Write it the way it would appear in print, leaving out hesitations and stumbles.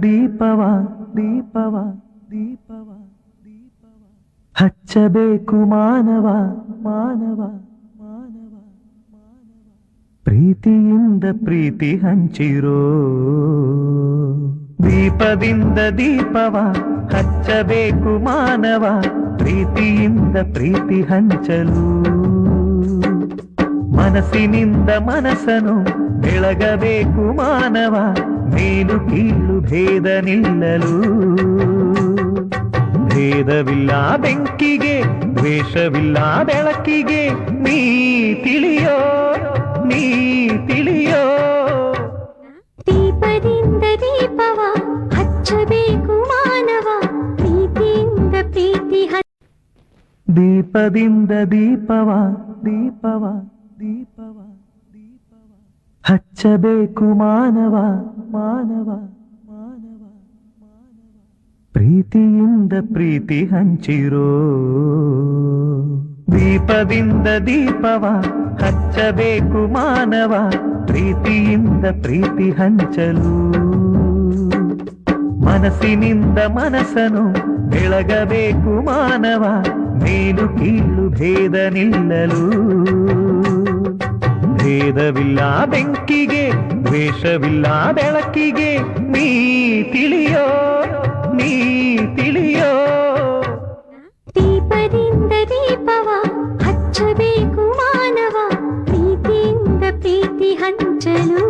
ದೀಪವ ದೀಪವ ದೀಪವ ದೀಪವ ಹಚ್ಚಬೇಕು ಮಾನವ ಮಾನವ ಮಾನವ ಮಾನವ ಪ್ರೀತಿಯಿಂದ ಪ್ರೀತಿ ಹಂಚಿರೋ ದೀಪದಿಂದ ದೀಪವ ಹಚ್ಚಬೇಕು ಮಾನವ ಪ್ರೀತಿಯಿಂದ ಪ್ರೀತಿ ಹಂಚಲು ಮನಸ್ಸಿನಿಂದ ಮನಸ್ಸನು ಬೆಳಗಬೇಕು ಮಾನವ ಮೇಲು ಕೀಳು ಭೇದ ನಿಲ್ಲಲು ಭೇದವಿಲ್ಲ ಬೆಂಕಿಗೆ ದ್ವೇಷವಿಲ್ಲ ಬೆಳಕಿಗೆ ನೀ ತಿಳಿಯೋ ನೀ ತಿಳಿಯೋ ದೀಪದಿಂದ ದೀಪವ ಹಚ್ಚಬೇಕು ಮಾನವ ಪ್ರೀತಿಯಿಂದ ಪ್ರೀತಿ ದೀಪದಿಂದ ದೀಪವ ದೀಪವ ದೀಪವ ದೀಪವ ಹಚ್ಚಬೇಕು ಮಾನವ ಮಾನವ ಮಾನವ ಮಾನವ ಪ್ರೀತಿಯಿಂದ ಪ್ರೀತಿ ಹಂಚಿರೋ ದೀಪದಿಂದ ದೀಪವ ಹಚ್ಚಬೇಕು ಮಾನವ ಪ್ರೀತಿಯಿಂದ ಪ್ರೀತಿ ಹಂಚಲು ಮನಸ್ಸಿನಿಂದ ಮನಸ್ಸನು ಬೆಳಗಬೇಕು ಮಾನವ ಮೇಲು ಕೀಳು ಭೇದ ನಿಲ್ಲಲು ಭೇದವಿಲ್ಲ ಬೆಂಕಿಗೆ ದ್ವೇಷವಿಲ್ಲ ಬೆಳಕಿಗೆ ನೀ ತಿಳಿಯೋ ನೀ ತಿಳಿಯೋ ದೀಪದಿಂದ ದೀಪವ ಹಚ್ಚಬೇಕು ಮಾನವ ಪ್ರೀತಿಯಿಂದ ಪ್ರೀತಿ ಹಂಚಲು